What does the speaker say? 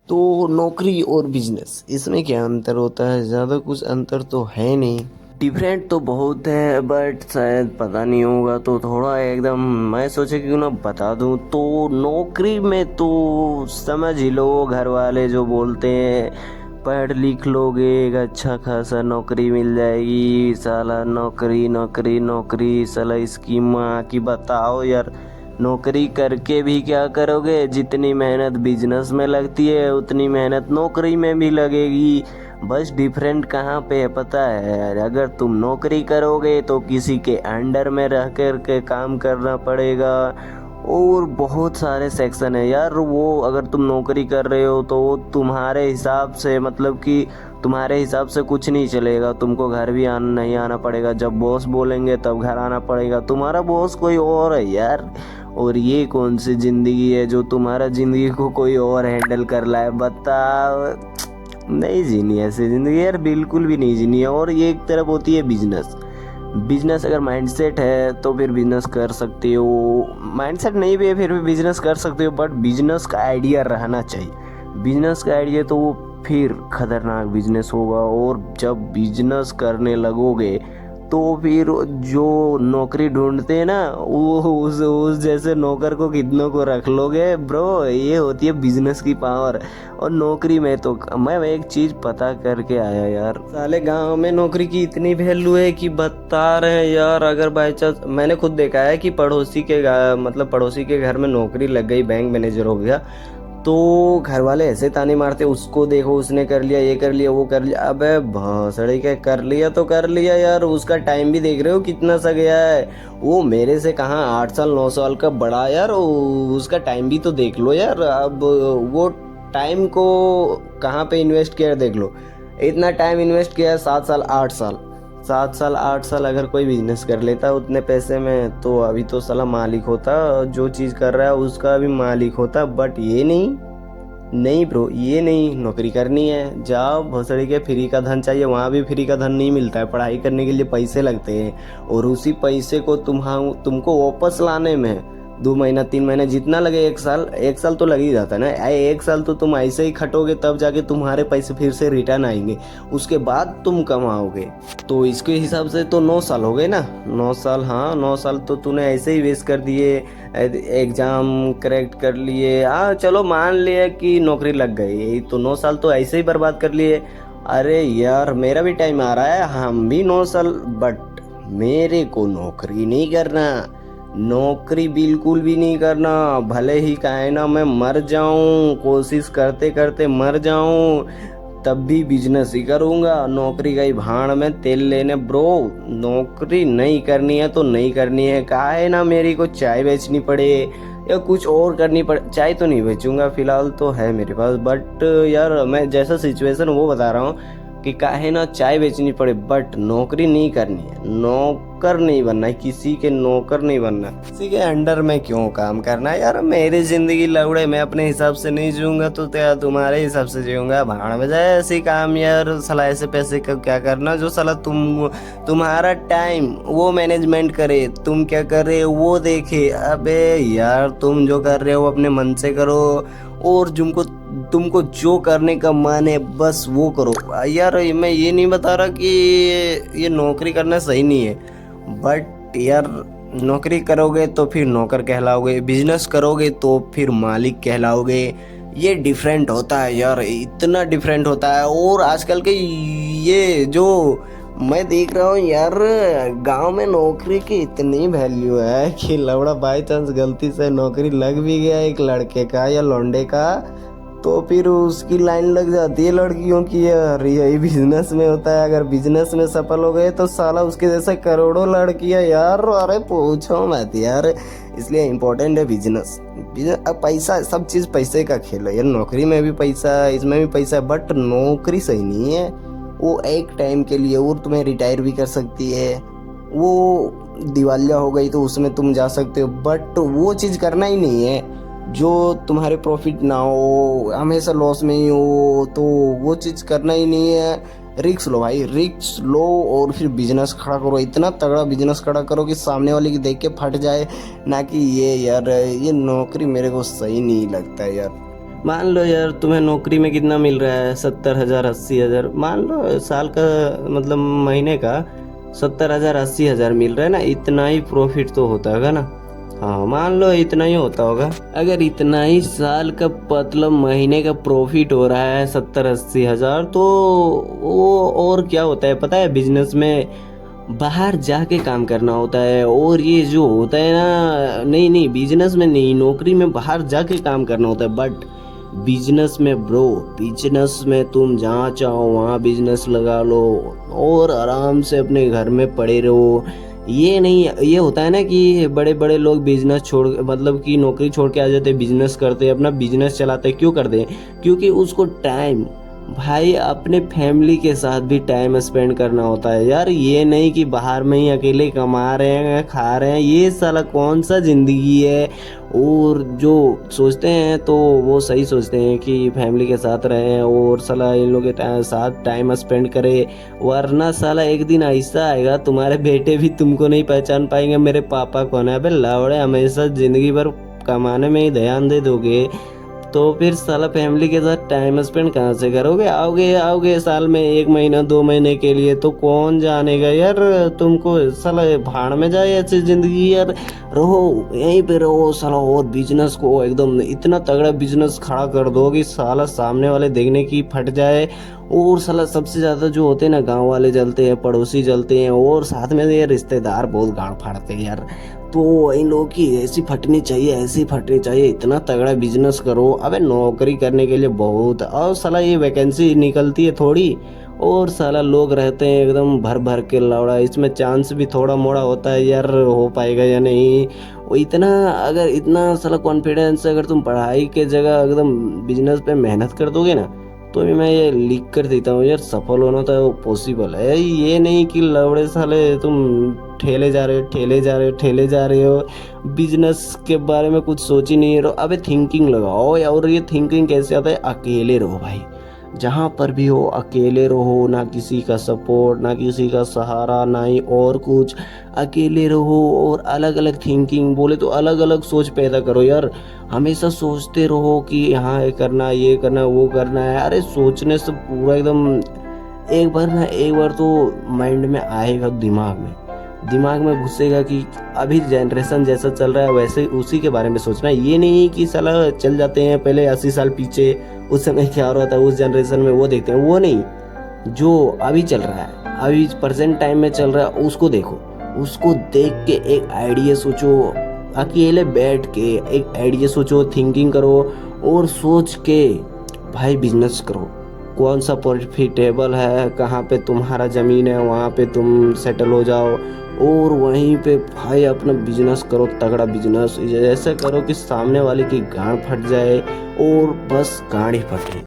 तो नौकरी और बिजनेस इसमें क्या अंतर होता है? ज़्यादा कुछ अंतर तो है नहीं। डिफरेंट तो बहुत है बट शायद पता नहीं होगा, तो थोड़ा एकदम मैं सोचे क्यों ना बता दूं। तो नौकरी में तो समझ ही लो, घर वाले जो बोलते हैं पढ़ लिख लोगे एक अच्छा खासा नौकरी मिल जाएगी, साला नौकरी नौकरी नौकरी, साला इसकी माँ की बताओ यार। नौकरी करके भी क्या करोगे? जितनी मेहनत बिजनेस में लगती है उतनी मेहनत नौकरी में भी लगेगी। बस डिफरेंट कहाँ पे है पता है? अगर तुम नौकरी करोगे तो किसी के अंडर में रह कर के काम करना पड़ेगा, और बहुत सारे सेक्शन है यार। वो अगर तुम नौकरी कर रहे हो तो वो तुम्हारे हिसाब से, मतलब कि तुम्हारे हिसाब से कुछ नहीं चलेगा। तुमको घर भी आना नहीं आना पड़ेगा, जब बॉस बोलेंगे तब घर आना पड़ेगा। तुम्हारा बॉस कोई और है यार। और ये कौन सी ज़िंदगी है जो तुम्हारा ज़िंदगी को कोई और हैंडल कर रहा है? बताओ। नहीं जीनी ऐसी ज़िंदगी यार, बिल्कुल भी नहीं जीनी है। और ये एक तरफ होती है बिजनेस। बिजनेस अगर माइंडसेट है तो फिर बिजनेस कर सकते हो, माइंडसेट नहीं भी है फिर भी बिजनेस कर सकते हो, बट बिजनेस का आइडिया रहना चाहिए। बिजनेस का आइडिया तो वो फिर खतरनाक बिजनेस होगा। और जब बिजनेस करने लगोगे तो फिर जो नौकरी ढूंढते हैं ना, वो उस जैसे नौकर को कितनों को रख लोगे ब्रो। ये होती है बिजनेस की पावर। और नौकरी में तो मैं एक चीज़ पता करके आया यार, साले गांव में नौकरी की इतनी वैल्यू है कि बता रहे हैं यार। अगर बाई चांस, मैंने खुद देखा है कि मतलब पड़ोसी के घर में नौकरी लग गई, बैंक मैनेजर हो गया, तो घर वाले ऐसे ताने मारते, उसको देखो उसने कर लिया, ये कर लिया, वो कर लिया। अबे भोसड़ी के, कर लिया तो कर लिया यार, उसका टाइम भी देख रहे हो कितना सा गया है। वो मेरे से कहाँ 8 साल 9 साल का बड़ा यार, उसका टाइम भी तो देख लो यार। अब वो टाइम को कहाँ पे इन्वेस्ट किया देख लो। इतना टाइम इन्वेस्ट किया है, 7 साल 8 साल, 7 साल 8 साल अगर कोई बिजनेस कर लेता उतने पैसे में, तो अभी तो साला मालिक होता, जो चीज़ कर रहा है उसका भी मालिक होता। बट ये नहीं, नहीं ब्रो, ये नहीं। नौकरी करनी है, जाओ भोसड़ी के। फ्री का धन चाहिए, वहाँ भी फ्री का धन नहीं मिलता है। पढ़ाई करने के लिए पैसे लगते हैं, और उसी पैसे को तुमको वापस लाने में 2 महीना 3 महीना जितना लगे, 1 साल, 1 साल तो लग ही जाता है ना। 1 साल तो तुम ऐसे ही खटोगे, तब जाके तुम्हारे पैसे फिर से रिटर्न आएंगे, उसके बाद तुम कमाओगे। तो इसके हिसाब से तो 9 साल हो गए ना। 9 साल, हाँ 9 साल तो तूने ऐसे ही वेस्ट कर दिए। एग्जाम करेक्ट कर लिए, हाँ चलो मान लिया कि नौकरी लग गई, तो 9 साल तो ऐसे ही बर्बाद कर लिए। अरे यार मेरा भी टाइम आ रहा है, हम भी 9 साल, बट मेरे को नौकरी नहीं करना, नौकरी बिल्कुल भी नहीं करना। भले ही काहे ना मैं मर जाऊं, कोशिश करते करते मर जाऊं, तब भी बिजनेस ही करूंगा। नौकरी गई भाड़ में तेल लेने ब्रो। नौकरी नहीं करनी है तो नहीं करनी है, काहे ना मेरी को चाय बेचनी पड़े या कुछ और करनी पड़े। चाय तो नहीं बेचूंगा फिलहाल, तो है मेरे पास, बट यार मैं जैसा सिचुएशन वो बता रहा हूँ कि काहे ना चाय बेचनी पड़े, बट नौकरी नहीं करनी है। नौकर नहीं बनना है, किसी के नौकर नहीं बनना है, किसी के अंडर में क्यों काम करना है यार। मेरी जिंदगी लौड़े, मैं अपने हिसाब से नहीं जीऊंगा तो क्या तुम्हारे हिसाब से जीऊंगा? भाड़ में जाए ऐसे काम यार। साला ऐसे पैसे का क्या करना जो साला तुम्हारा टाइम वो मैनेजमेंट करे, तुम क्या कर रहे हो वो देखे। अबे यार तुम जो कर रहे हो अपने मन से करो, और तुमको जो करने का मन है बस वो करो यार। मैं ये नहीं बता रहा कि ये नौकरी करना सही नहीं है, बट यार नौकरी करोगे तो फिर नौकर कहलाओगे, बिजनेस करोगे तो फिर मालिक कहलाओगे। ये डिफरेंट होता है यार, इतना डिफरेंट होता है। और आजकल के ये जो मैं देख रहा हूँ यार, गांव में नौकरी की इतनी वैल्यू है कि लौड़ा बाई चांस गलती से नौकरी लग भी गया एक लड़के का या लौंडे का, तो फिर उसकी लाइन लग जाती है लड़कियों की यार। यही बिजनेस में होता है, अगर बिजनेस में सफल हो गए तो साला उसके जैसे करोड़ों लड़कियां यार। अरे पूछो मत यार, इसलिए इम्पोर्टेंट है बिजनेस। अब पैसा, सब चीज़ पैसे का खेल है यार। नौकरी में भी पैसा है, इसमें भी पैसा है, बट नौकरी सही नहीं है। वो एक टाइम के लिए, और तुम्हें रिटायर भी कर सकती है। वो दिवालिया हो गई तो उसमें तुम जा सकते हो, बट वो चीज़ करना ही नहीं है जो तुम्हारे प्रॉफिट ना हो, हमेशा लॉस में ही हो, तो वो चीज़ करना ही नहीं है। रिक्स लो भाई, रिक्स लो, और फिर बिजनेस खड़ा करो। इतना तगड़ा बिजनेस खड़ा करो कि सामने वाले की देख के फट जाए, ना कि ये यार ये नौकरी मेरे को सही नहीं लगता है यार। मान लो यार तुम्हें नौकरी में कितना मिल रहा है, 70,000 80,000, मान लो साल का मतलब महीने का 70,000 80,000 मिल रहा है ना, इतना ही प्रॉफिट तो होता होगा ना। हाँ मान लो इतना ही होता होगा। अगर इतना ही साल का मतलब महीने का प्रॉफिट हो रहा है 70 80 हज़ार, तो वो और क्या होता है पता है, बिजनेस में बाहर जाके काम करना होता है। और ये जो होता है ना, नहीं नहीं बिजनेस में नहीं, नौकरी में बाहर जाके काम करना होता है। बट बिजनेस में ब्रो, बिजनेस में तुम जहाँ चाहो वहाँ बिजनेस लगा लो और आराम से अपने घर में पड़े रहो। ये नहीं, ये होता है ना कि बड़े बड़े लोग बिजनेस छोड़ मतलब कि नौकरी छोड़ के आ जाते, बिजनेस करते, अपना बिजनेस चलाते। क्यों करते हैं? क्योंकि उसको टाइम, भाई अपने फैमिली के साथ भी टाइम स्पेंड करना होता है यार। ये नहीं कि बाहर में ही अकेले कमा रहे हैं खा रहे हैं, ये साला कौन सा जिंदगी है। और जो सोचते हैं तो वो सही सोचते हैं कि फैमिली के साथ रहें और साला इन लोगों के साथ टाइम स्पेंड करें। वरना साला एक दिन ऐसा आएगा तुम्हारे बेटे भी तुमको नहीं पहचान पाएंगे, मेरे पापा कौन है। अबे लावड़े, हमेशा जिंदगी भर कमाने में ही ध्यान दे दोगे तो फिर साला फैमिली के साथ टाइम स्पेंड कहाँ से करोगे? आओगे आओगे साल में 1 महीना 2 महीने के लिए, तो कौन जानेगा यार तुमको। साला भाड़ में जाए ऐसी जिंदगी यार। रहो यहीं पे रहो साला, और बिजनेस को एकदम इतना तगड़ा बिजनेस खड़ा कर दो कि साला सामने वाले देखने की फट जाए। और साला सबसे ज़्यादा जो होते हैं ना, गांव वाले जलते हैं, पड़ोसी जलते हैं, और साथ में ये रिश्तेदार बहुत गाड़ फाड़ते हैं यार। तो इन लोगों की ऐसी फटनी चाहिए, ऐसी फटनी चाहिए, इतना तगड़ा बिजनेस करो। अबे नौकरी करने के लिए बहुत, और साला ये वैकेंसी निकलती है थोड़ी, और साला लोग रहते हैं एकदम भर भर के लौड़ा। इसमें चांस भी थोड़ा मोड़ा होता है यार, हो पाएगा या नहीं। वो इतना, अगर इतना साला कॉन्फिडेंस अगर तुम पढ़ाई के जगह एकदम बिजनेस पे मेहनत कर दोगे ना, तो मैं ये लिख कर देता हूँ यार, सफल होना तो पॉसिबल है। ये नहीं कि लवड़े साले तुम ठेले जा रहे हो ठेले जा रहे हो ठेले जा रहे हो, बिजनेस के बारे में कुछ सोच ही नहीं रहो। अबे थिंकिंग लगाओ। और ये थिंकिंग कैसे आता है? अकेले रहो भाई, जहाँ पर भी हो अकेले रहो, ना किसी का सपोर्ट, ना किसी का सहारा, ना ही और कुछ। अकेले रहो और अलग अलग थिंकिंग, बोले तो अलग अलग सोच पैदा करो यार। हमेशा सोचते रहो कि हाँ ये करना, ये करना, वो करना है। अरे सोचने से पूरा एकदम, एक बार तो माइंड में आएगा, दिमाग में घुसेगा कि अभी जनरेशन जैसा चल रहा है वैसे उसी के बारे में सोचना है। ये नहीं कि साला चल जाते हैं पहले 80 साल पीछे, उस समय क्या हो रहा था उस जनरेशन में वो देखते हैं। वो नहीं, जो अभी चल रहा है, अभी प्रेजेंट टाइम में चल रहा है उसको देखो। उसको देख के एक आइडिया सोचो, अकेले बैठ के एक आइडिया सोचो, थिंकिंग करो, और सोच के भाई बिजनेस करो। कौन सा प्रॉफिटेबल है, कहाँ पे तुम्हारा ज़मीन है वहाँ पे तुम सेटल हो जाओ, और वहीं पे भाई अपना बिजनेस करो, तगड़ा बिजनेस। ऐसा करो कि सामने वाले की गांड फट जाए, और बस गांड ही फटे।